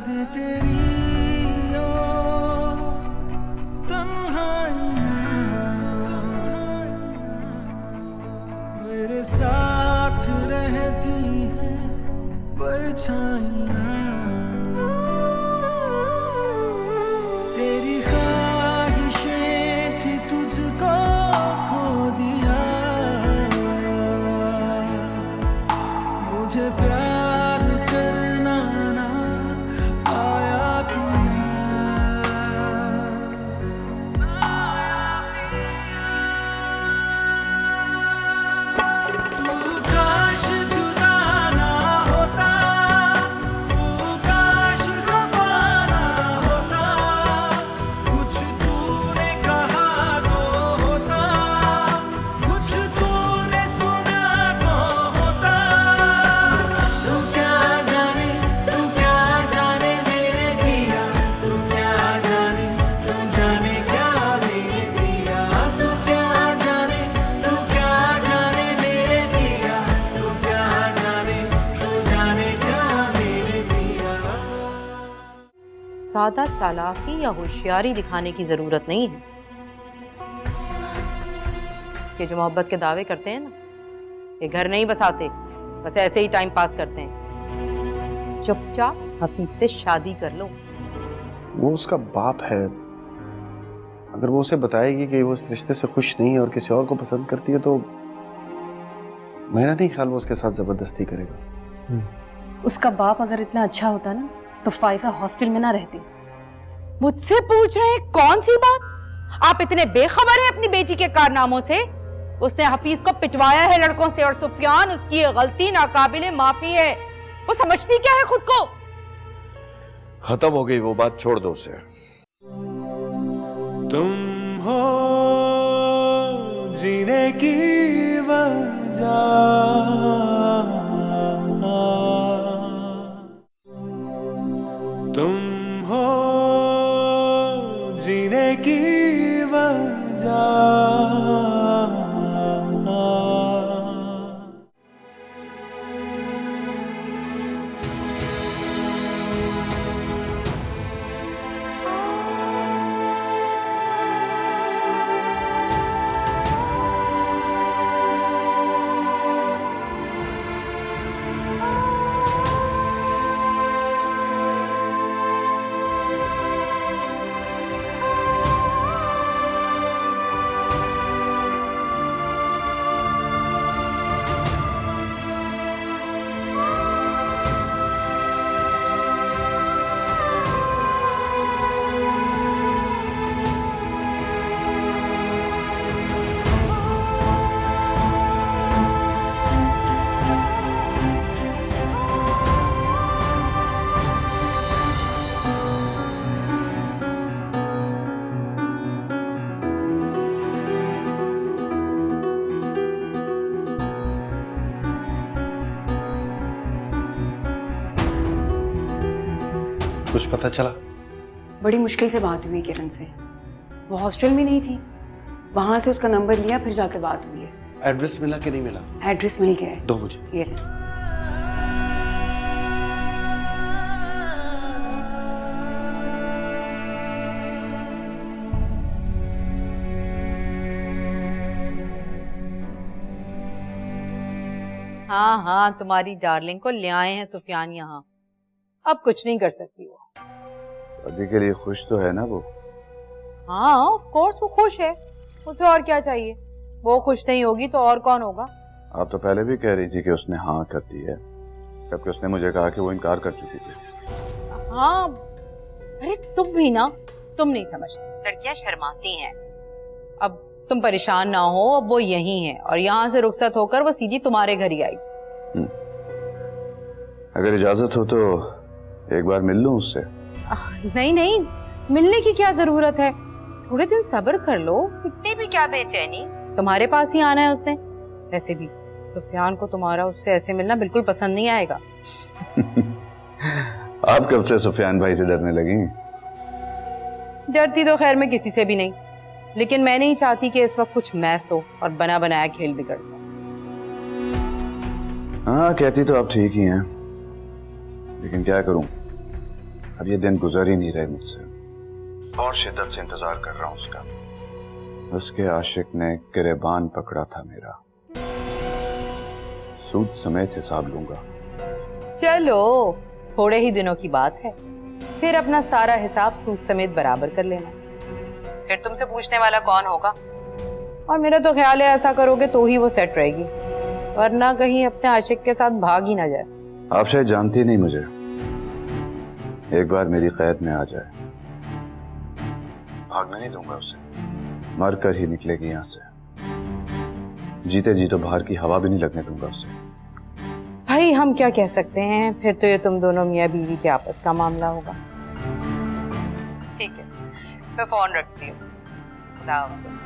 यादें तेरी ओ तन्हाइयाँ मेरे साथ रहती हैं परछाइयाँ तेरी ख्वाहिशें थी तुझको खो दिया मुझे प्यार करना ना आया तू काश जुदा ना होता तू काश वफा ना होता कुछ तूने कहा तो होता कुछ तूने सुना तो होता तू क्या जाने मेरे पिया तू क्या जाने क्या मेरे पिया तू क्या जाने मेरे पिया तू क्या जाने क्या मेरे पिया। सादा चालाकी या होशियारी दिखाने की जरूरत नहीं है। कि जो मोहब्बत के दावे करते हैं ना, ये घर नहीं बसाते, बस ऐसे ही टाइम पास करते हैं। चुपचाप हफीज से शादी कर लो। वो उसका बाप है, अगर वो उसे बताएगी कि वो इस रिश्ते से खुश नहीं है और किसी और को पसंद करती है तो मेरा नहीं ख्याल वो उसके साथ जबरदस्ती करेगा। उसका बाप अगर इतना अच्छा होता ना तो फाइजा हॉस्टल में ना रहती। मुझसे पूछ रहे हैं कौन सी बात? आप इतने बेखबर हैं अपनी बेटी के कारनामों से। उसने हफीज को पिटवाया है लड़कों से और सुफियान उसकी ये गलती नाकाबिले माफी है। वो समझती क्या है खुद को? खत्म हो गई वो बात, छोड़ दो उसे। तुम हो जीने की वजह तुम हो जीने की वजह कुछ पता चला? बड़ी मुश्किल से बात हुई किरण से। वो हॉस्टल में नहीं थी, वहां से उसका नंबर लिया, फिर जाके बात हुई है। एड्रेस मिला कि नहीं मिला? एड्रेस मिल गया है। दो मुझे। ये ले। हाँ हाँ, तुम्हारी डार्लिंग को ले आए हैं सुफियान यहाँ। अब कुछ नहीं कर सकती वो। अभी के लिए खुश तो है ना वो? हाँ ऑफ कोर्स वो खुश है, उसे और क्या चाहिए। वो खुश नहीं होगी तो और कौन होगा। आप तो पहले भी कह रही थी कि उसने हाँ कर दी है, जबकि उसने मुझे कहा कि वो इनकार कर चुकी थी। हाँ अरे तुम भी ना, तुम नहीं समझती, लड़कियां शर्माती हैं। अब तुम परेशान ना हो, अब वो यहीं है और यहाँ से रुखसत होकर वो सीधी तुम्हारे घर ही आई। अगर इजाजत हो तो एक बार मिल लूं उससे। नहीं नहीं, मिलने की क्या जरूरत है, थोड़े दिन सब्र कर लो। इतनी भी क्या बेचैनी, तुम्हारे पास ही आना है उसने। वैसे भी सुफियान को तुम्हारा उससे ऐसे मिलना बिल्कुल पसंद नहीं आएगा। आप कब से सुफियान भाई से डरने लगी? डरती तो खैर मैं किसी से भी नहीं, लेकिन मैं नहीं चाहती कि इस वक्त कुछ मैस हो और बना बनाया खेल बिगड़ जाए। हाँ कहती तो आप ठीक ही हैं, लेकिन क्या करूं, अब ये दिन गुजर ही नहीं रहे मुझसे। और शिद्दत से इंतजार कर रहा हूं उसका। उसके आशिक ने गिरेबान पकड़ा था मेरा। सूद समेत हिसाब लूंगा। चलो थोड़े ही दिनों की बात है, फिर अपना सारा हिसाब सूद समेत बराबर कर लेना। फिर तुमसे पूछने वाला कौन होगा? और मेरा तो ख्याल है ऐसा करोगे तो ही वो सेट रहेगी, वरना कहीं अपने आशिक के साथ भाग ही ना जाए। आप शायद जानती नहीं मुझे। एक बार मेरी कैद में आ जाए, भागने नहीं दूंगा उसे। मर कर ही निकलेगी यहां से। जीते जी तो बाहर की हवा भी नहीं लगने दूंगा उसे। भाई हम क्या कह सकते हैं, फिर तो ये तुम दोनों मियाँ बीवी के आपस का मामला होगा। ठीक है, मैं फोन रखती हूँ। खुदा हाफ़िज़।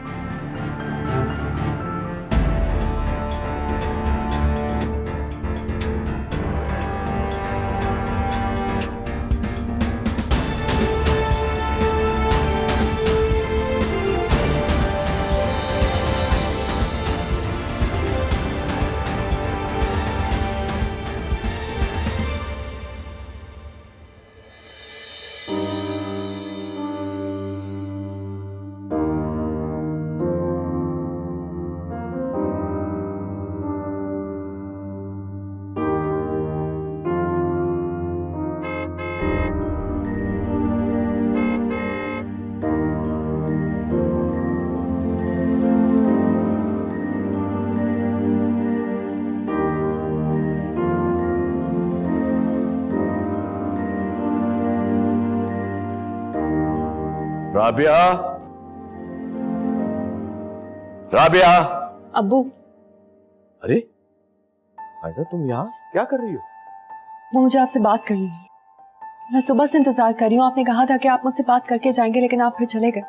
राबिया, राबिया। अब्बू, अरे आयजा, तुम यहाँ क्या कर रही हो? वो मुझे आपसे बात करनी है। मैं सुबह से इंतजार कर रही हूँ। आपने कहा था कि आप मुझसे बात करके जाएंगे, लेकिन आप फिर चले गए।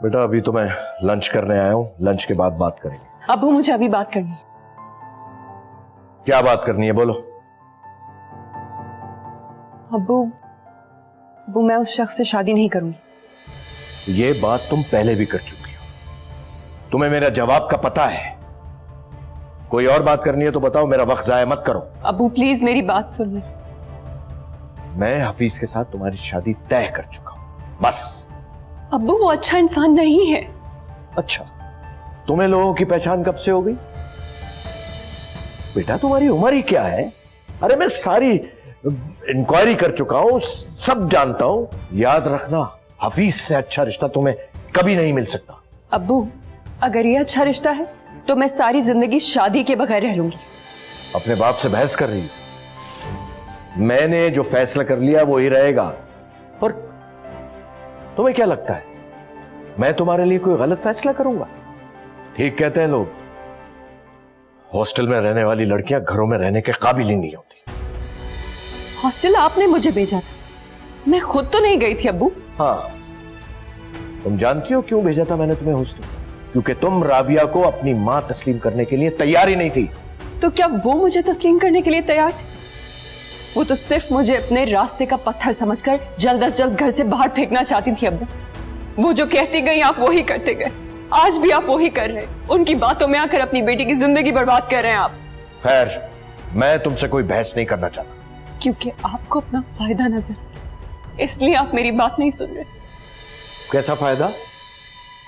बेटा अभी तो मैं लंच करने आया हूँ, लंच के बाद बात करेंगे। अब्बू मुझे अभी बात करनी है। क्या बात करनी है, बोलो। अब्बू मैं उस शख्स से शादी नहीं करूंगी। ये बात तुम पहले भी कर चुकी हो, तुम्हें मेरा जवाब का पता है। कोई और बात करनी है तो बताओ, मेरा वक्त जाया मत करो। अब्बू प्लीज मेरी बात सुन ले। मैं हफीज के साथ तुम्हारी शादी तय कर चुका हूं, बस। अब्बू वो अच्छा इंसान नहीं है। अच्छा, तुम्हें लोगों की पहचान कब से हो गई? बेटा तुम्हारी उम्र ही क्या है? अरे मैं सारी इंक्वायरी कर चुका हूं, सब जानता हूं। याद रखना, हफीज से अच्छा रिश्ता तुम्हें कभी नहीं मिल सकता। अब्बू अगर ये अच्छा रिश्ता है तो मैं सारी जिंदगी शादी के बगैर रह लूंगी। अपने बाप से बहस कर रही हो। मैंने जो फैसला कर लिया वो ही रहेगा। और तुम्हें क्या लगता है मैं तुम्हारे लिए कोई गलत फैसला करूंगा? ठीक कहते हैं लोग, हॉस्टल में रहने वाली लड़कियां घरों में रहने के काबिल ही नहीं होती। हॉस्टल आपने मुझे भेजा था, मैं खुद तो नहीं गई थी अब्बू। हाँ, तुम जानती हो क्यों भेजा था मैंने तुम्हें हॉस्टल? क्योंकि तुम राबिया को अपनी मां तस्लीम करने के लिए तैयार ही नहीं थी। तो क्या वो मुझे तस्लीम करने के लिए तैयार थे? वो तो सिर्फ मुझे अपने रास्ते का पत्थर समझकर जल्द अज जल्द घर से बाहर फेंकना चाहती थी अब्बू। वो जो कहती गई आप वो ही करते गए, आज भी आप वो ही कर रहे हैं। उनकी बातों में आकर अपनी बेटी की जिंदगी बर्बाद कर रहे हैं आप। खैर, मैं तुमसे कोई बहस नहीं करना चाहता। क्योंकि आपको अपना फायदा नजर, इसलिए आप मेरी बात नहीं सुन रहे। कैसा फायदा?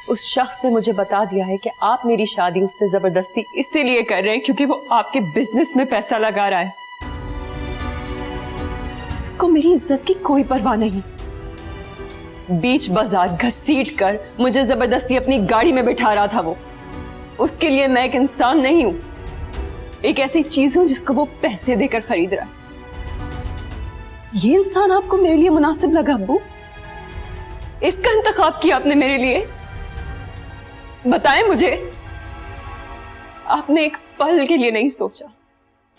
उस शख्स से मुझे बता दिया है कि आप मेरी शादी उससे जबरदस्ती इसीलिए कर रहे हैं क्योंकि वो आपके बिजनेस में पैसा लगा रहा है। उसको मेरी इज्जत की कोई परवाह नहीं। बीच बाजार घसीट कर मुझे जबरदस्ती अपनी गाड़ी में बिठा रहा था वो। उसके लिए मैं एक इंसान नहीं हूं, एक ऐसी चीज हूं जिसको वो पैसे देकर खरीद रहा है। ये इंसान आपको मेरे लिए मुनासिब लगा अब्बू? इसका इंतखाब किया आपने मेरे लिए? बताएं मुझे, आपने एक पल के लिए नहीं सोचा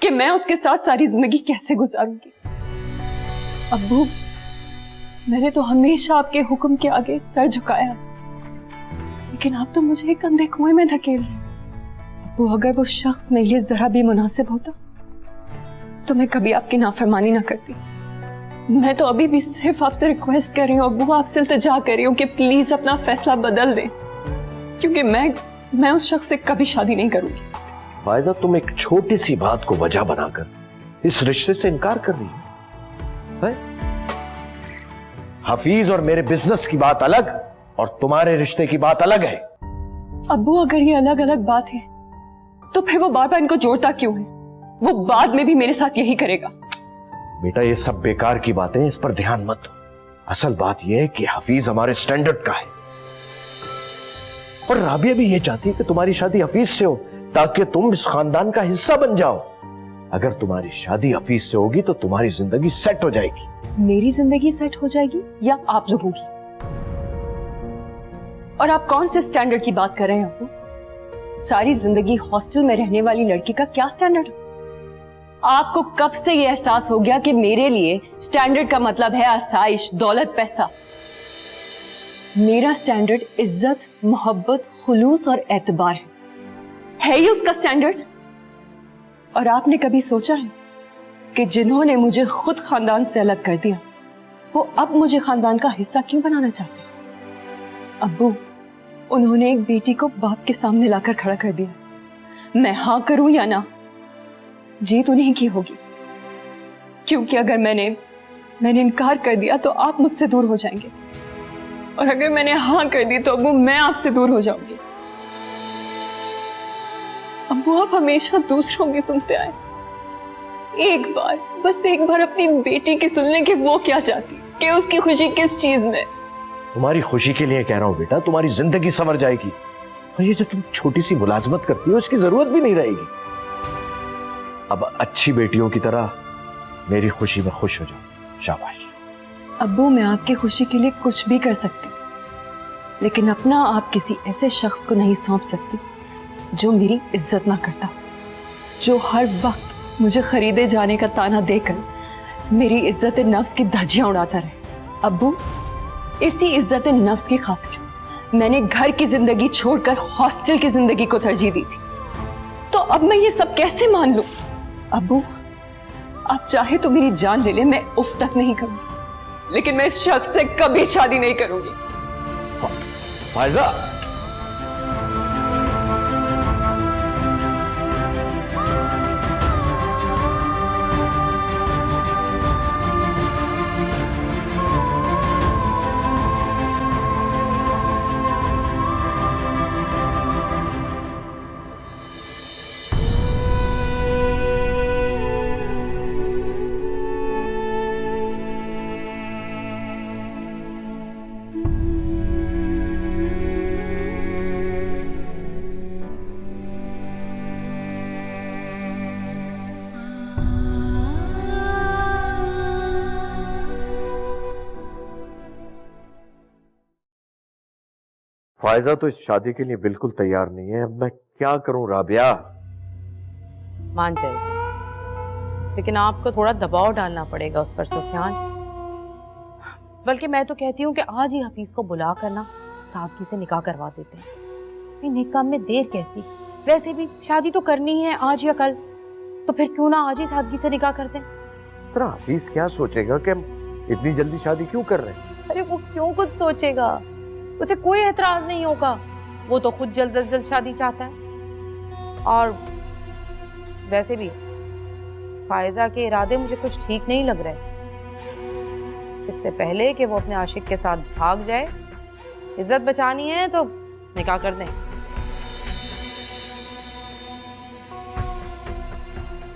कि मैं उसके साथ सारी जिंदगी कैसे गुजारूंगी? अब्बू मैंने तो हमेशा आपके हुक्म के आगे सर झुकाया, लेकिन आप तो मुझे एक अंधे कुएं में धकेल रहे हैं। अब्बू अगर वो शख्स मेरे लिए जरा भी मुनासिब होता तो मैं कभी आपकी नाफरमानी ना करती। मैं तो अभी भी सिर्फ आपसे रिक्वेस्ट कर रही हूँ अब्बू, आपसे इल्तिजा कर रही हूँ कि प्लीज अपना फैसला बदल दें, क्योंकि मैं उस शख्स से कभी शादी नहीं करूंगी। फायजा, तुम एक छोटी सी बात को वजह बनाकर इस रिश्ते से इनकार कर रही हो। हफीज और मेरे बिजनेस की बात अलग और तुम्हारे रिश्ते की बात अलग है। अब्बू अगर ये अलग अलग बात है तो फिर वो बार बार इनको जोड़ता क्यों है? वो बाद में भी मेरे साथ यही करेगा। बेटा ये सब बेकार की बातें, इस पर ध्यान मत दो। असल बात यह है कि हफीज हमारे स्टैंडर्ड का है और राबिया भी ये चाहती है कि तुम्हारी शादी हफीज से हो ताकि तुम इस खानदान का हिस्सा बन जाओ। अगर तुम्हारी शादी हफीज से होगी तो तुम्हारी जिंदगी सेट हो जाएगी। मेरी जिंदगी सेट हो जाएगी या आप लोगों की? और आप कौन से स्टैंडर्ड की बात कर रहे हैं अब्बू? सारी जिंदगी हॉस्टल में रहने वाली लड़की का क्या स्टैंडर्ड? आपको कब से ये एहसास हो गया कि मेरे लिए स्टैंडर्ड का मतलब है आसाइश, दौलत, पैसा? मेरा स्टैंडर्ड इज्जत, मोहब्बत, खुलूस और एतबार है ये उसका स्टैंडर्ड? और आपने कभी सोचा है कि जिन्होंने मुझे खुद खानदान से अलग कर दिया वो अब मुझे खानदान का हिस्सा क्यों बनाना चाहते हैं? अब्बू, उन्होंने एक बेटी को बाप के सामने लाकर खड़ा कर दिया। मैं हाँ करूं या ना, जीत उन्हीं की होगी। क्योंकि अगर मैंने इनकार कर दिया तो आप मुझसे दूर हो जाएंगे और अगर मैंने हाँ कर दी तो अब्बू मैं आपसे दूर हो जाऊंगी। अब्बू आप हमेशा दूसरों की सुनते आए। एक बार, बस एक बार अपनी बेटी की सुन लें कि वो क्या चाहती, कि उसकी खुशी किस चीज में। तुम्हारी खुशी के लिए कह रहा हूं बेटा, तुम्हारी जिंदगी संवर जाएगी और ये जो तुम छोटी सी मुलाजमत करती हो इसकी जरूरत भी नहीं रहेगी। अब अच्छी बेटियों की तरह मेरी खुशी में खुश हो जाओ। शाबाश। अब्बू मैं आपकी खुशी के लिए कुछ भी कर सकती, लेकिन अपना आप किसी ऐसे शख्स को नहीं सौंप सकती जो मेरी इज्जत ना करता, जो हर वक्त मुझे खरीदे जाने का ताना देकर मेरी इज्जत नफ्स की धज्जियां उड़ाता रहे। अब्बू इसी इज्जत नफ्स की खातिर मैंने घर की जिंदगी छोड़कर हॉस्टल की जिंदगी को तरजीह दी थी। तो अब मैं ये सब कैसे मान लूं? अब्बू आप चाहे तो मेरी जान ले ले, मैं उफ तक नहीं करूंगी, लेकिन मैं इस शख्स से कभी शादी नहीं करूंगी। फायजा, फायजा तो इस शादी के लिए बिल्कुल तैयार नहीं है। अब मैं क्या करूं राबिया? मान जाएगी, लेकिन आपको थोड़ा दबाव डालना पड़ेगा उस पर सुफियान। बल्कि मैं तो कहती हूँ कि आज ही हफीज को बुला कर ना सादगी से निकाह करवा देते हैं। निकाह में देर कैसी? वैसे भी शादी तो करनी है आज या कल, तो फिर क्यों ना आज ही सादगी से निकाह करते हैं? तेरा हफीज क्या सोचेगा कि हम इतनी जल्दी शादी क्यों कर रहे हैं? अरे वो क्यों कुछ सोचेगा, उसे कोई एतराज नहीं होगा। वो तो खुद जल्द से जल्द शादी चाहता है। और वैसे भी फायजा के इरादे मुझे कुछ ठीक नहीं लग रहे। इससे पहले कि वो अपने आशिक के साथ भाग जाए, इज्जत बचानी है तो निकाह कर दें।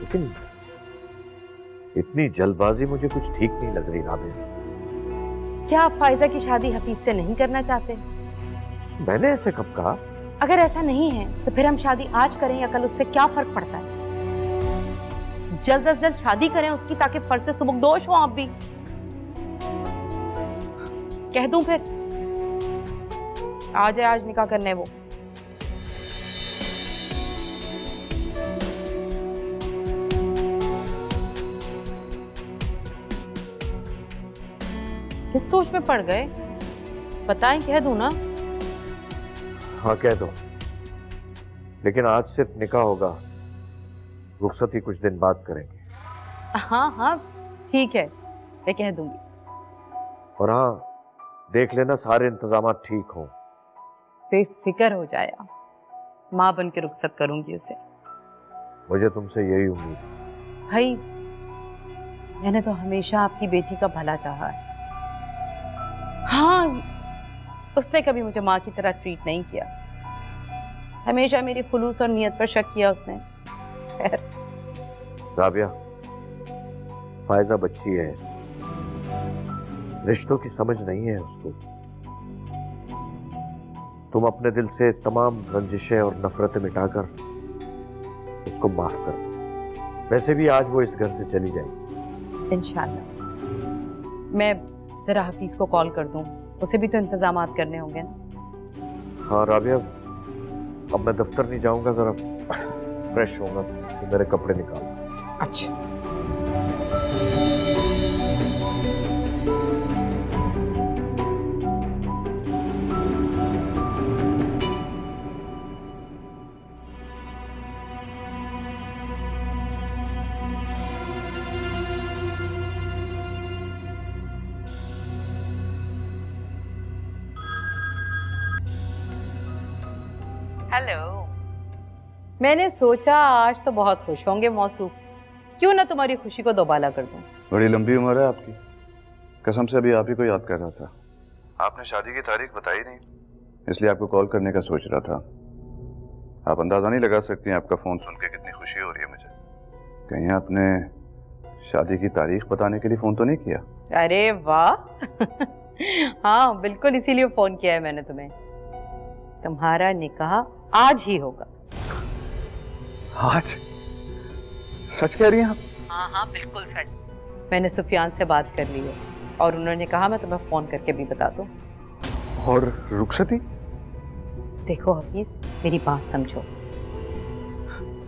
लेकिन इतनी जल्दबाजी मुझे कुछ ठीक नहीं लग रही राबिया। क्या आप फायजा की शादी हफीज से नहीं करना चाहते? मैंने ऐसे कब कहा? अगर ऐसा नहीं है तो फिर हम शादी आज करें या कल, उससे क्या फर्क पड़ता है? जल्द से जल्द शादी करें उसकी, ताकि फर्ज से सुबकदोश हो आप भी। कह दूं फिर आज है, आज निकाह करने वो। किस सोच में पड़ गए? बताएं, कह दूं ना? हाँ कह दो, लेकिन आज सिर्फ निकाह होगा, रुखसती कुछ दिन बाद करेंगे। हाँ हाँ ठीक है, मैं कह दूंगी। और हाँ, देख लेना सारे इंतजाम ठीक हों। बेफिक्र हो जाए आप, माँ बन के रुखसत करूंगी उसे। मुझे तुमसे यही उम्मीद है। भाई मैंने तो हमेशा आपकी बेटी का भला चाहा है। हाँ, उसने कभी मुझे माँ की तरह ट्रीट नहीं किया। हमेशा मेरी खुलूस और नियत पर शक किया उसने। खैर, राबिया, फायजा बच्ची है, रिश्तों की समझ नहीं है उसको। तुम अपने दिल से तमाम रंजिशें और नफरतें मिटाकर उसको माफ कर दो। वैसे भी आज वो इस घर से चली जाएगी। इंशाल्लाह। मैं जरा हफीज को कॉल कर दूं, उसे भी तो इंतजामात करने होंगे ना। हाँ राबिया, अब मैं दफ्तर नहीं जाऊंगा, जरा फ्रेश होऊंगा तो मेरे कपड़े निकाल। अच्छा। हेलो। मैंने सोचा आज तो बहुत खुश होंगे मौसूफ, क्यों ना तुम्हारी खुशी को दोबाला कर दूं। बड़ी लंबी उम्र है आपकी, कसम से अभी आप ही को याद कर रहा था। आपने शादी की तारीख बताई नहीं, इसलिए आपको कॉल करने का सोच रहा था। आप अंदाजा नहीं लगा सकती आपका फोन सुन के कितनी खुशी हो रही है मुझे। कहीं आपने शादी की तारीख बताने के लिए फोन तो नहीं किया? अरे वाह हाँ बिल्कुल, इसीलिए फोन किया है मैंने तुम्हें। तुम्हारा निकाह आज ही होगा। आज? सच कह रही हैं आप? हाँ हाँ बिल्कुल सच। मैंने सुफियान से बात कर ली है और उन्होंने कहा मैं तुम्हें फोन करके भी बता दूं। और रुखसती? देखो हफीज, मेरी बात समझो।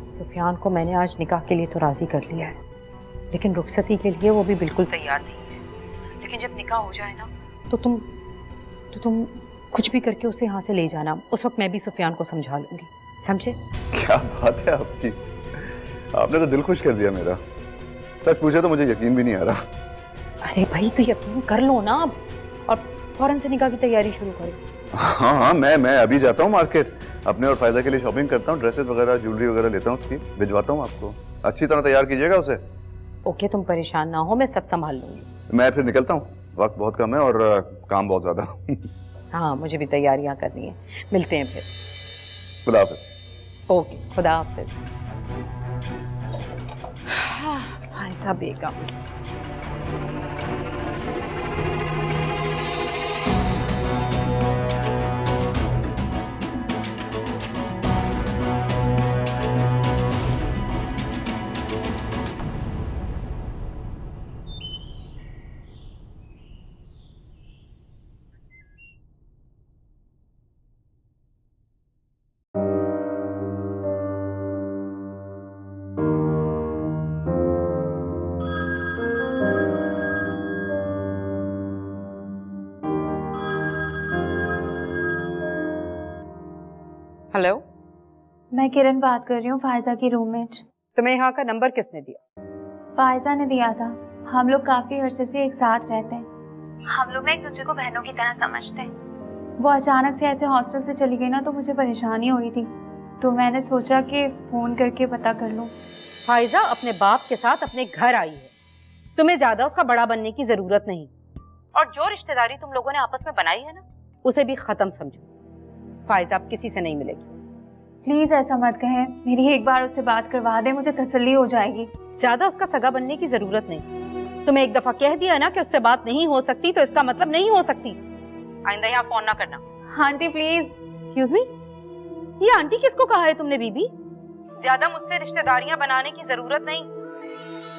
सुफियान को मैंने आज निकाह के लिए तो राजी कर लिया है, लेकिन रुखसती के लिए वो भी बिल्कुल तैयार नहीं है। लेकिन जब निकाह हो जाए ना तो तुम कुछ भी करके उसे यहाँ से ले जाना। उस वक्त मैं भी सुफियान को समझा लूंगी, समझे? क्या बात है आपकी, आपने तो दिल खुश कर दिया मेरा। सच पूछे तो मुझे यकीन भी नहीं आ रहा। अरे भाई तो यकीन कर लो ना अब, और फौरन से निकाह की तैयारी शुरू करो। हाँ हाँ, मैं अभी जाता हूँ मार्केट, अपने और फायदा के लिए शॉपिंग करता हूँ, ड्रेसेस वगैरह ज्वेलरी वगैरह लेता हूँ, उसकी भिजवाता हूँ आपको। अच्छी तरह तैयार कीजिएगा उसे। ओके, तुम परेशान ना हो, मैं सब संभाल लूंगी। मैं फिर निकलता हूँ, वक्त बहुत कम है और काम बहुत ज्यादा। हाँ मुझे भी तैयारियां करनी है। मिलते हैं फिर। खुदा हाफिज। ओके, खुदा हाफिज। फायजा बेगम। हेलो, मैं किरण बात कर रही हूँ, फायजा की रूममेट। तुम्हें यहाँ का नंबर किसने दिया? फायजा ने दिया था। हम लोग काफी अरसे से एक साथ रहते हैं। हम लोग ना एक दूसरे को बहनों की तरह समझते हैं। वो अचानक से ऐसे हॉस्टल से चली गई ना, तो मुझे परेशानी हो रही थी, तो मैंने सोचा कि फोन करके पता कर लूँ। फायजा अपने बाप के साथ अपने घर आई है, तुम्हें ज्यादा उसका बड़ा बनने की जरूरत नहीं। और जो रिश्तेदारी तुम लोगों ने आपस में बनाई है ना, उसे भी खत्म समझो। फायजा अब किसी से नहीं मिलेगी। प्लीज ऐसा मत कहें, मेरी एक बार उससे बात करवा दे, मुझे तसल्ली हो जाएगी। ज्यादा उसका सगा बनने की जरूरत नहीं। तुम्हें एक दफा कह दिया ना कि उससे बात नहीं हो सकती, तो इसका मतलब नहीं हो सकती। आइंदा यहाँ फोन ना करना। Aunty please. एक्सक्यूज मी, ये आंटी किसको कहा है तुमने बीबी? ज्यादा मुझसे रिश्तेदारियां बनाने की जरूरत नहीं।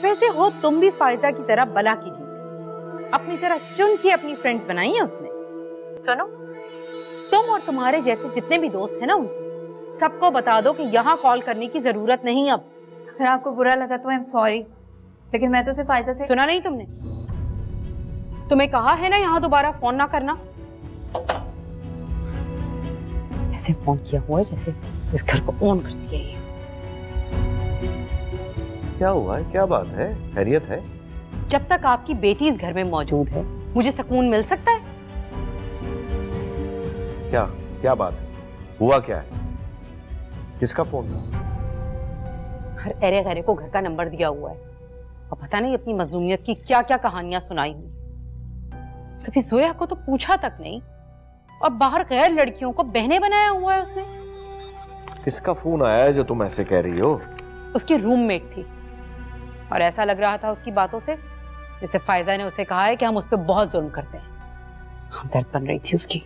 वैसे हो तुम भी फायजा की तरह बला कीजिए, अपनी तरह चुन के अपनी फ्रेंड्स बनाई है उसने। सुनो, तुम और तुम्हारे जैसे जितने भी दोस्त हैं ना, उनको सबको बता दो कि यहाँ कॉल करने की जरूरत नहीं। अब अगर आपको बुरा लगा तो आई एम सॉरी, लेकिन मैं तो सिर्फ फायजा से। सुना नहीं तुमने? तुम्हें कहा है ना यहाँ दोबारा फोन ना करना। ऐसे फोन किया हुआ है जैसे इस घर को ओन करती है ये। क्या हुआ है, क्या बात है, खैरियत है? जब तक आपकी बेटी इस घर में मौजूद है, मुझे सुकून मिल सकता है? क्या क्या बात है, हुआ क्या है? किसका फोन था? हर एरे गैरे को घर का नंबर दिया हुआ है, और पता नहीं अपनी मजलूमियत की क्या क्या कहानियां सुनाई हुई। कभी जोया को तो पूछा तक नहीं, और बाहर गैर लड़कियों को बहने बनाया हुआ है उसने। किसका फोन आया है जो तुम ऐसे कह रही हो? उसकी रूममेट थी, और ऐसा लग रहा था उसकी बातों से जैसे फायजा ने उसे कहा है कि हम उस पर बहुत जुल्म करते हैं। हमदर्द बन रही थी उसकी।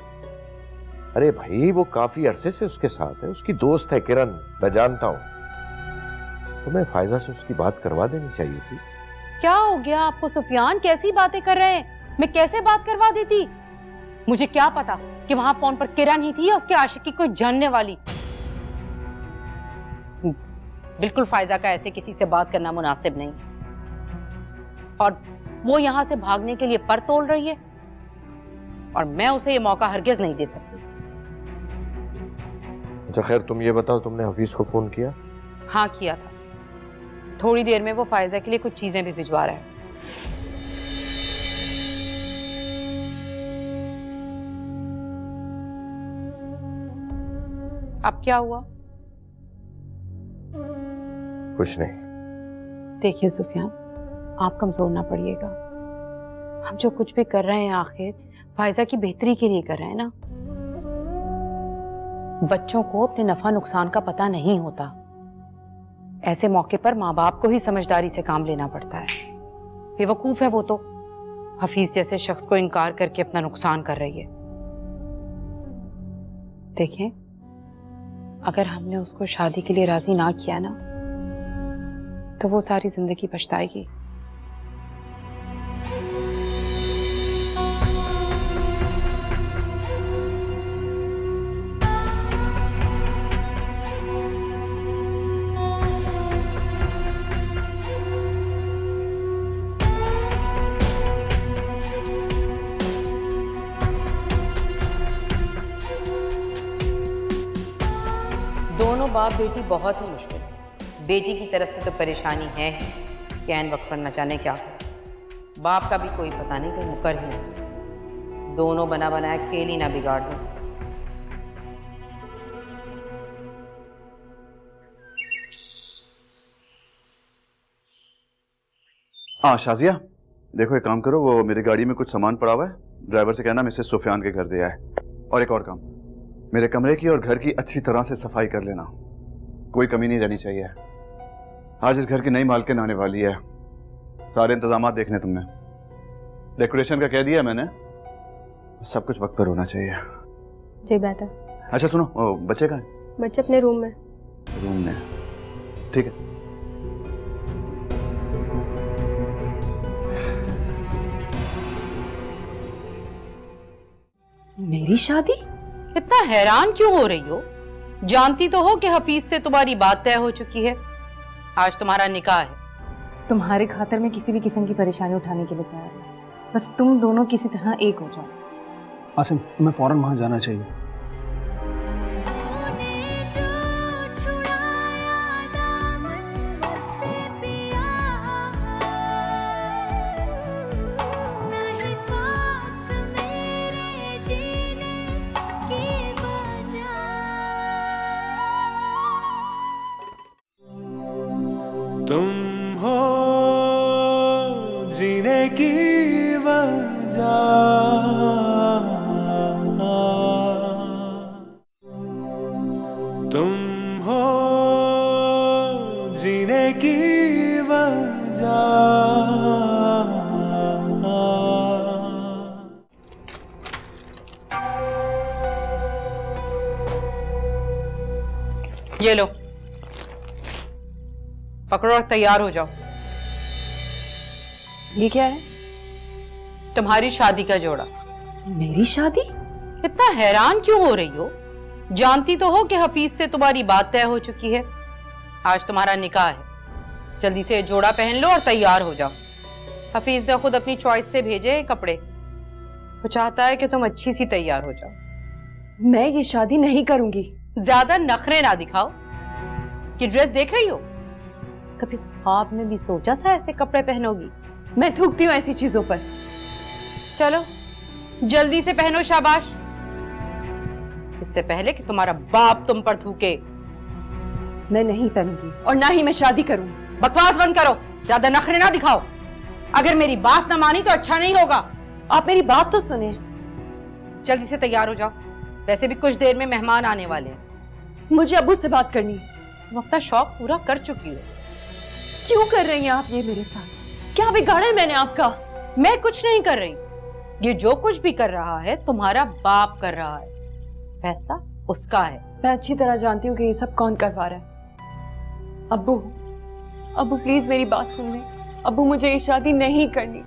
अरे भाई, वो काफी अरसे से उसके साथ है, उसकी दोस्त है किरण, मैं जानता हूँ। तुम्हें फायजा से उसकी बात करवा देनी चाहिए थी। क्या हो गया आपको सुफियान? कैसी बातें कर रहे हैं? मैं कैसे बात करवा देती? मुझे क्या पता कि वहां फोन पर किरण ही थी या उसके आशिकी को जानने वाली। बिल्कुल फायजा का ऐसे किसी से बात करना मुनासिब नहीं, और वो यहां से भागने के लिए पर तोल रही है, और मैं उसे ये मौका हरगिज नहीं दे सकती। अच्छा खैर, तुम ये बताओ, तुमने हफीज को फोन किया? हाँ किया था, थोड़ी देर में वो फायजा के लिए कुछ चीजें भी भिजवा रहा है। अब क्या हुआ? कुछ नहीं। देखिए सुफियान, आप कमजोर ना पड़िएगा। हम जो कुछ भी कर रहे हैं आखिर फायजा की बेहतरी के लिए कर रहे हैं ना। बच्चों को अपने नफा नुकसान का पता नहीं होता। ऐसे मौके पर माँ बाप को ही समझदारी से काम लेना पड़ता है। बेवकूफ है वो तो, हफीज जैसे शख्स को इनकार करके अपना नुकसान कर रही है। देखें, अगर हमने उसको शादी के लिए राजी ना किया ना, तो वो सारी जिंदगी पछताएगी। दोनों बाप बेटी बहुत ही मुश्किल। बेटी की तरफ से तो परेशानी है कि ऐन वक्त पर न जाने क्या करे। बाप का भी कोई पता नहीं, कहीं मुकर ही न जाए। दोनों बना बनाया खेल ही ना बिगाड़ दें। हाँ शाजिया, देखो एक काम करो, वो मेरी गाड़ी में कुछ सामान पड़ा हुआ है, ड्राइवर से कहना मिसेस सुफियान के घर दिया है। और एक और काम, मेरे कमरे की और घर की अच्छी तरह से सफाई कर लेना, कोई कमी नहीं रहनी चाहिए। आज इस घर की नई मालकिन आने वाली है, सारे इंतजाम देखने तुमने। डेकोरेशन का कह दिया मैंने, सब कुछ वक्त पर होना चाहिए। जी बेहतर। अच्छा सुनो, बच्चे कहाँ हैं? बच्चे अपने रूम में। रूम में, ठीक है। मेरी शादी? इतना हैरान क्यों हो रही हो? जानती तो हो कि हफीज से तुम्हारी बात तय हो चुकी है। आज तुम्हारा निकाह है। तुम्हारे खातर में किसी भी किस्म की परेशानी उठाने के लिए तैयार हूँ, बस तुम दोनों किसी तरह एक हो जाओ। आसिम, तुम्हें फौरन वहां जाना चाहिए। तुम हो जीने की वजह, तुम हो जीने की वजह। ये लो, पकड़ो और तैयार हो जाओ। ये क्या है? तुम्हारी शादी का जोड़ा। मेरी शादी? इतना हैरान क्यों हो रही हो? जानती तो हो कि हफीज से तुम्हारी बात तय हो चुकी है। आज तुम्हारा निकाह है, जल्दी से जोड़ा पहन लो और तैयार हो जाओ। हफीज ने खुद अपनी चॉइस से भेजे हैं कपड़े, वो चाहता है कि तुम अच्छी सी तैयार हो जाओ। मैं ये शादी नहीं करूंगी। ज्यादा नखरे ना दिखाओ। ये ड्रेस देख रही हो? कभी ख्वाब में भी सोचा था ऐसे कपड़े पहनोगी? मैं थूकती हूँ ऐसी चीजों पर। चलो जल्दी से पहनो, शाबाश, इससे पहले कि तुम्हारा बाप तुम पर थूके। मैं नहीं पहनूंगी और ना ही मैं शादी करूंगी। बकवास बंद करो, ज्यादा नखरे ना दिखाओ। अगर मेरी बात ना मानी तो अच्छा नहीं होगा। आप मेरी बात तो सुने। जल्दी से तैयार हो जाओ, वैसे भी कुछ देर में मेहमान आने वाले हैं। मुझे अब्बू से बात करनी है। तुम अपना शौक पूरा कर चुकी हो। क्यों कर रही हैं आप ये मेरे साथ? क्या बिगाड़ा है मैंने आपका? मैं कुछ नहीं कर रही, ये जो कुछ भी कर रहा है तुम्हारा बाप कर रहा है, फैसला उसका है। मैं अच्छी तरह जानती हूँ कि ये सब कौन करवा रहा है। अब्बू, अब्बू प्लीज मेरी बात सुन ले। अब्बू मुझे ये शादी नहीं करनी।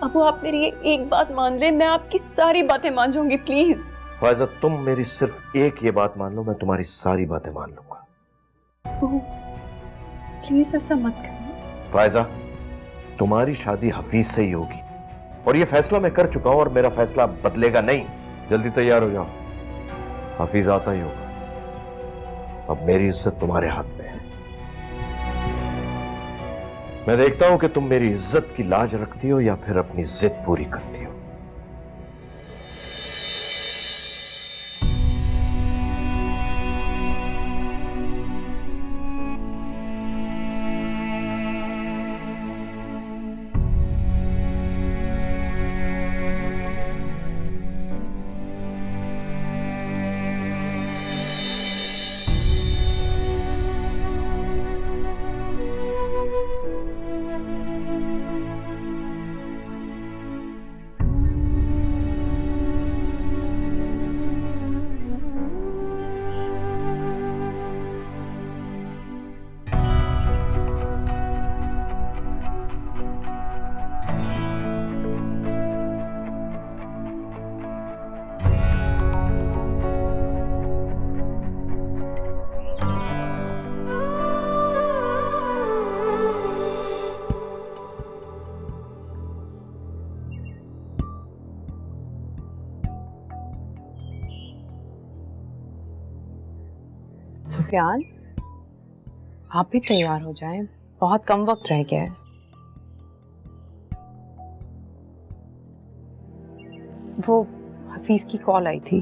अब्बू आप मेरी ये एक बात मान ले, मैं आपकी सारी बातें मान जाऊंगी प्लीज। फायजा तुम मेरी सिर्फ एक ये बात मान लो, मैं तुम्हारी सारी बातें मान लूंगा। अब्बू प्लीज ऐसा मत कर। फायजा तुम्हारी शादी हफीज से ही होगी और ये फैसला मैं कर चुका हूं और मेरा फैसला बदलेगा नहीं। जल्दी तैयार हो जाओ, हफीज आता ही होगा। अब मेरी इज्जत तुम्हारे हाथ में है। मैं देखता हूं कि तुम मेरी इज्जत की लाज रखती हो या फिर अपनी जिद पूरी करती हो। सुफियान, आप भी तैयार हो जाएं, बहुत कम वक्त रह गया है। वो हफीज की कॉल आई थी,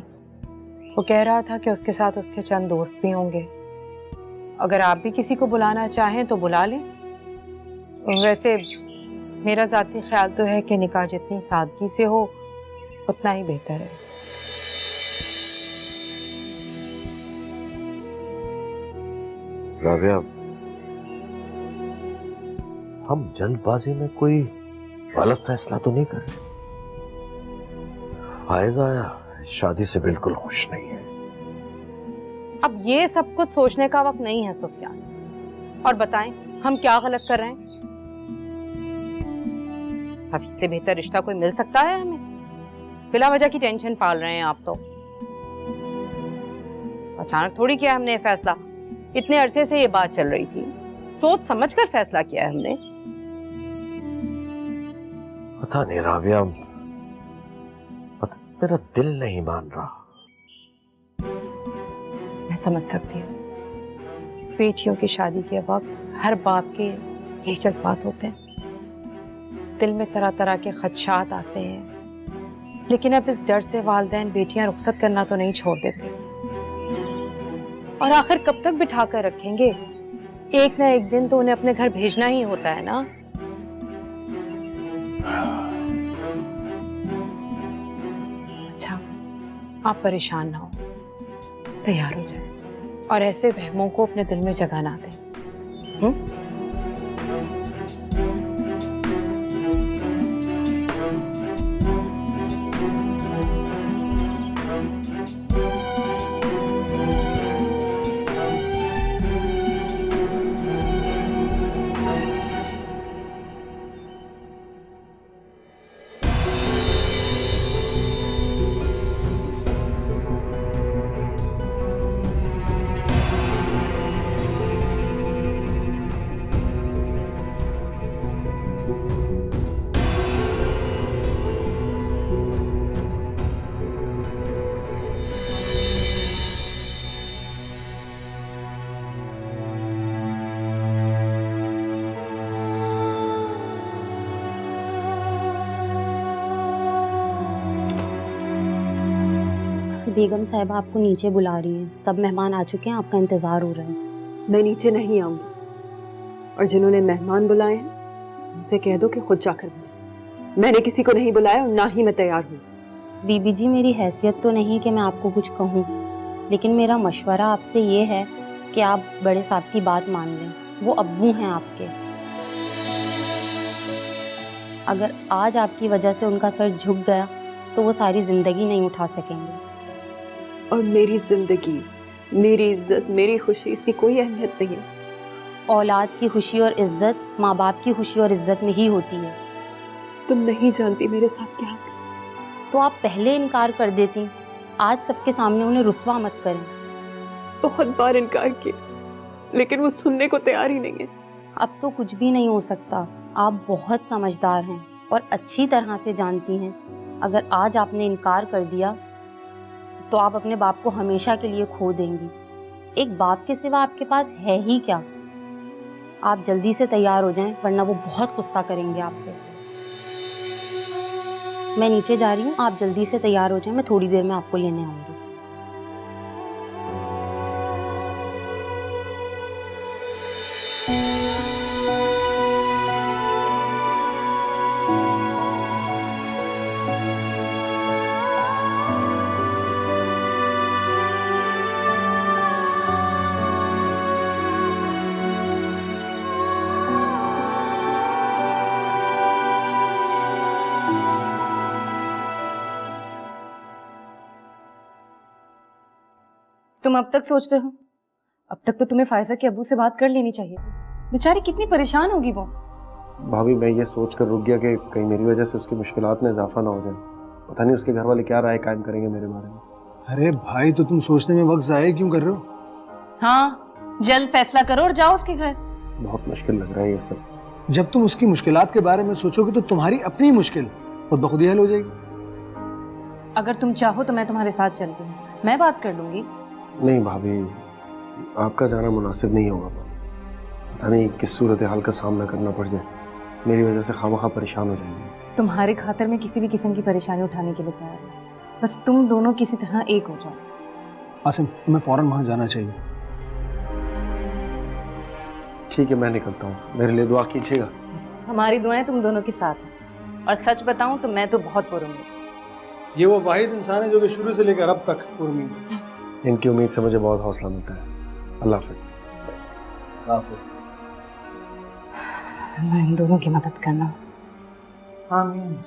वो कह रहा था कि उसके साथ उसके चंद दोस्त भी होंगे। अगर आप भी किसी को बुलाना चाहें तो बुला लें। वैसे मेरा ज़ाती ख्याल तो है कि निकाह जितनी सादगी से हो उतना ही बेहतर है। राबिया, हम जल्दबाजी में कोई गलत फैसला तो नहीं कर रहे? फायजा शादी से बिल्कुल खुश नहीं है। अब ये सब कुछ सोचने का वक्त नहीं है सुफियान। और बताएं हम क्या गलत कर रहे हैं? हफीज से बेहतर रिश्ता कोई मिल सकता है हमें? बिला वजह की टेंशन पाल रहे हैं आप तो। अचानक थोड़ी किया हमने ये फैसला, इतने अरसे से ये बात चल रही थी, सोच समझकर फैसला किया है हमने। पता नहीं राबिया, मेरा दिल नहीं मान रहा। मैं समझ सकती हूँ, बेटियों की शादी के वक्त हर बाप के यही जज्बात होते हैं, दिल में तरह तरह के खदशात आते हैं, लेकिन अब इस डर से वालिदैन बेटियां रुखसत करना तो नहीं छोड़ देते। और आखिर कब तक बिठा कर रखेंगे? एक ना एक दिन तो उन्हें अपने घर भेजना ही होता है ना। अच्छा, आप परेशान ना हो, तैयार हो जाए और ऐसे वहमों को अपने दिल में जगा ना दें। बेगम साहिबा आपको नीचे बुला रही हैं। सब मेहमान आ चुके हैं, आपका इंतजार हो रहा है। मैं नीचे नहीं आऊंगी और जिन्होंने मेहमान बुलाए हैं उनसे कह दो कि खुद जाकर बुलाएं। मैंने किसी को नहीं बुलाया और ना ही मैं तैयार हूँ। बीबी जी, मेरी हैसियत तो नहीं कि मैं आपको कुछ कहूँ, लेकिन मेरा मशवरा आपसे ये है कि आप बड़े साहब की बात मान लें। वो अब्बू हैं आपके। अगर आज आपकी वजह से उनका सर झुक गया तो वो सारी जिंदगी नहीं उठा सकेंगे। और मेरी जिंदगी, मेरी इज्जत, मेरी खुशी, इसकी कोई अहमियत नहीं है। औलाद की खुशी और इज्जत माँ बाप की खुशी और इज्जत में ही होती है। तुम नहीं जानती मेरे साथ क्या। तो आप पहले इनकार कर देती। आज सबके सामने उन्हें रुस्वा मत करें। बहुत बार इनकार किया, लेकिन वो सुनने को तैयार ही नहीं है। अब तो कुछ भी नहीं हो सकता। आप बहुत समझदार हैं और अच्छी तरह से जानती हैं, अगर आज आपने इनकार कर दिया तो आप अपने बाप को हमेशा के लिए खो देंगी। एक बाप के सिवा आपके पास है ही क्या। आप जल्दी से तैयार हो जाएं, वरना वो बहुत गुस्सा करेंगे आप पे। मैं नीचे जा रही हूँ, आप जल्दी से तैयार हो जाएं, मैं थोड़ी देर में आपको लेने आऊँगी। तुम अब तक सोच रहे हो? अब तक तो तुम्हें फायजा के अब्बू से बात कर लेनी चाहिए थी। बेचारी कितनी परेशान होगी वो। भाभी, मैं ये सोच कर रुक गया कि कहीं मेरी वजह से उसकी मुश्किलात में इजाफा ना हो जाए। पता नहीं उसके घर वाले क्या राय कायम करेंगे मेरे बारे में। अरे भाई, तो तुम सोचने में वक्त ज़ाया क्यों कर रहे हो? हाँ, जल्द फैसला करो और जाओ उसके घर। बहुत मुश्किल लग रहा है ये सब। जब तुम उसकी मुश्किलात के बारे में सोचोगे तो तुम्हारी अपनी मुश्किल खुद ब खुद ही हल हो जाएगी। अगर तुम चाहो तो मैं तुम्हारे साथ चलती हूँ, मैं बात कर लूंगी। नहीं भाभी, आपका जाना मुनासिब नहीं होगा। पता नहीं किस सूरत हाल का सामना करना पड़ जाए, मेरी वजह से खामखा परेशान हो जाएंगे। तुम्हारे खातिर में किसी भी किस्म की परेशानी उठाने के लिए तैयार हूँ। बस तुम दोनों किसी तरह एक हो जाओ। आसिम, तुम्हें फौरन वहां जाना चाहिए। ठीक है, मैं निकलता हूँ, मेरे लिए दुआ कीजिएगा। हमारी दुआएं तुम दोनों के साथ हैं। और सच बताऊं तो मैं तो बहुत पुरुम्मीद। ये वो वाहिद इंसान है जो कि शुरू से लेकर अब तक उम्मीद है। इनकी उम्मीद से मुझे बहुत हौसला मिलता है। अल्लाह हाफिज़। अल्लाह इन दोनों की मदद करना। आमीन।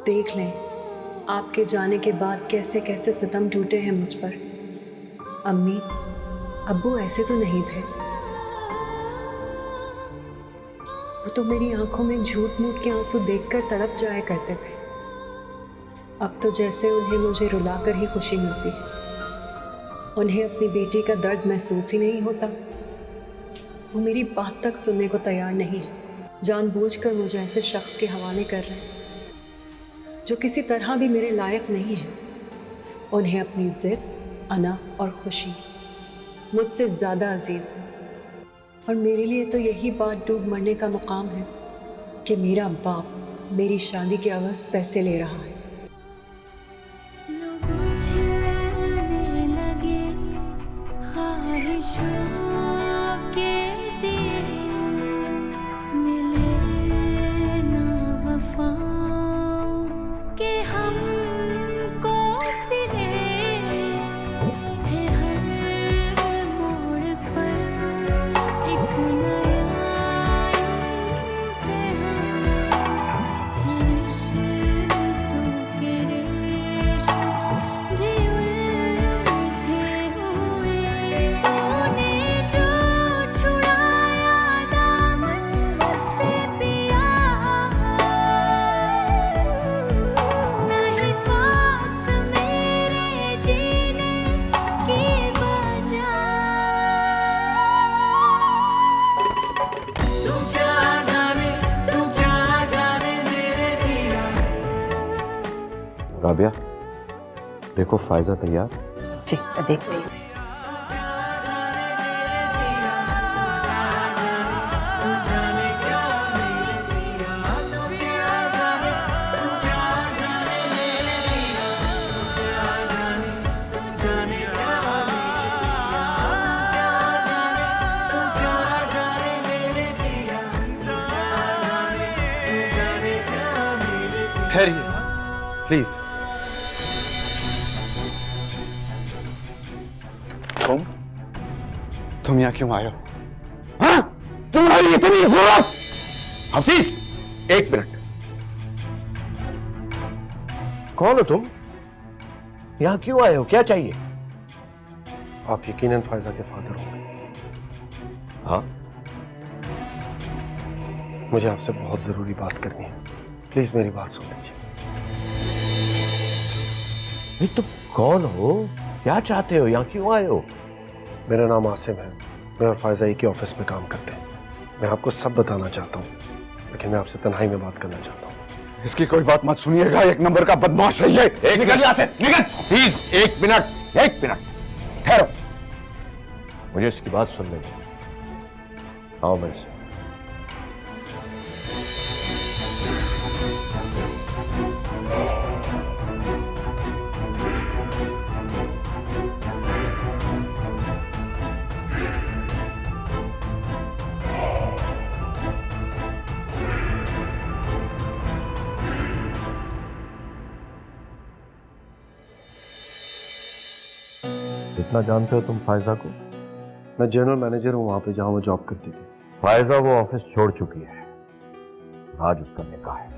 देख लें आपके जाने के बाद कैसे कैसे सितम टूटे हैं मुझ पर। अम्मी अब्बू ऐसे तो नहीं थे। वो तो मेरी आंखों में झूठ मूठ के आंसू देखकर तड़प जाया करते थे। अब तो जैसे उन्हें मुझे रुलाकर ही खुशी मिलती है। उन्हें अपनी बेटी का दर्द महसूस ही नहीं होता। वो मेरी बात तक सुनने को तैयार नहीं है। जानबूझकर मुझे ऐसे शख्स के हवाले कर रहे हैं जो किसी तरह भी मेरे लायक नहीं है। उन्हें अपनी जिद, अना और खुशी मुझसे ज़्यादा अजीज़ है। और मेरे लिए तो यही बात डूब मरने का मुकाम है कि मेरा बाप मेरी शादी के अवज़ पैसे ले रहा है। राबिया, देखो फायजा तैयार। जी, देखते हैं। ठहरिए प्लीज। तुम यहाँ क्यों आए हो? हाँ? तुम्हारी इतनी जरूरत? हफीज, एक मिनट। कौन हो तुम? यहां क्यों आए हो? क्या चाहिए? आप यकीनन फायजा के फादर होंगे। हाँ, मुझे आपसे बहुत जरूरी बात करनी है, प्लीज मेरी बात सुन लीजिए। नहीं, तुम कौन हो? क्या चाहते हो? यहाँ क्यों आए हो? मेरा नाम आसिम है, मैं और फायजा एक ही ऑफिस में काम करते हैं। मैं आपको सब बताना चाहता हूँ, लेकिन मैं आपसे तन्हाई में बात करना चाहता हूँ। इसकी कोई बात मत सुनिएगा, एक नंबर का बदमाश है ये। निकल यहाँ से, निकल प्लीज। एक मिनट ठहरो, मुझे इसकी बात सुनने दो। आओ मेरे से। कितना जानते हो तुम फायजा को? मैं जनरल मैनेजर हूँ वहां पे जहां वो जॉब करती थी। फायजा वो ऑफिस छोड़ चुकी है, आज उसका निकाह है।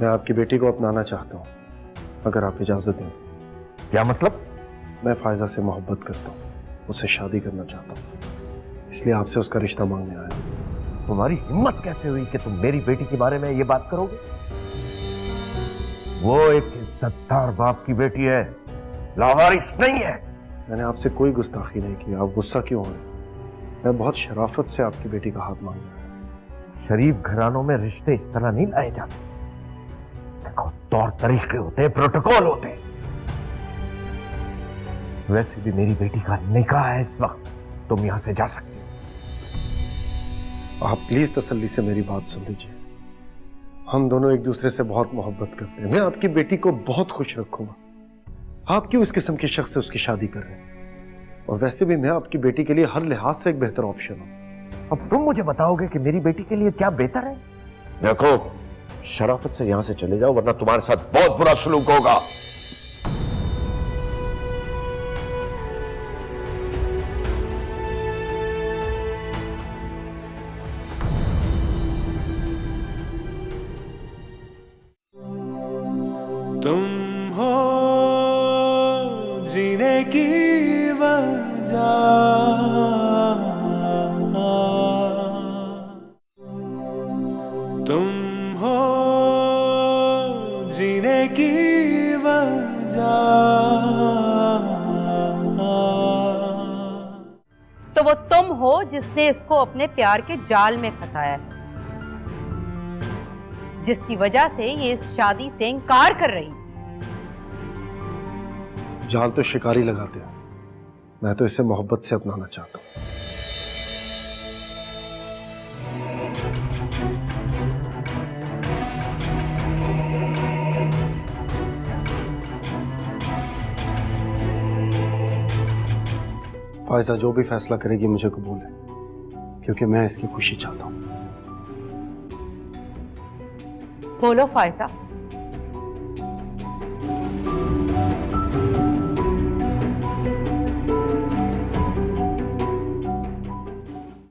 मैं आपकी बेटी को अपनाना चाहता हूँ, अगर आप इजाजत दें। क्या मतलब? मैं फायजा से मोहब्बत करता हूँ, उससे शादी करना चाहता हूँ, इसलिए आपसे उसका रिश्ता मांगने आया। तुम्हारी हिम्मत कैसे हुई कि तुम मेरी बेटी के बारे में ये बात करोगे? वो एक इज्जतदार बाप की बेटी है, लावारिस नहीं है। मैंने आपसे कोई गुस्ताखी नहीं की, आप गुस्सा क्यों हो रहे? मैं बहुत शराफत से आपकी बेटी का हाथ मांग रहा हूं। शरीफ घरानों में रिश्ते इस तरह नहीं लाए जाते। देखो, तौर तरीके होते हैं, प्रोटोकॉल होते हैं। वैसे भी मेरी बेटी का निकाह है इस वक्त, तुम यहां से जा सकते हो। आप प्लीज तसल्ली से मेरी बात सुन लीजिए। हम दोनों एक दूसरे से बहुत मोहब्बत करते हैं। मैं आपकी बेटी को बहुत खुश रखूंगा। आप क्यों इस किस्म के शख्स से उसकी शादी कर रहे हैं? और वैसे भी मैं आपकी बेटी के लिए हर लिहाज से एक बेहतर ऑप्शन हूं। अब तुम मुझे बताओगे कि मेरी बेटी के लिए क्या बेहतर है? देखो, शराफत से यहां से चले जाओ, वरना तुम्हारे साथ बहुत बुरा सलूक होगा। तुम हो जीने की वजह, तुम हो जीने की वजह। तो वो तुम हो जिसने इसको अपने प्यार के जाल में फंसाया है, जिसकी वजह से ये इस शादी से इनकार कर रही। जाल तो शिकारी लगाते हैं, मैं तो इसे मोहब्बत से अपनाना चाहता हूं। फायजा जो भी फैसला करेगी मुझे कबूल है, क्योंकि मैं इसकी खुशी चाहता हूं। बोलो फायजा,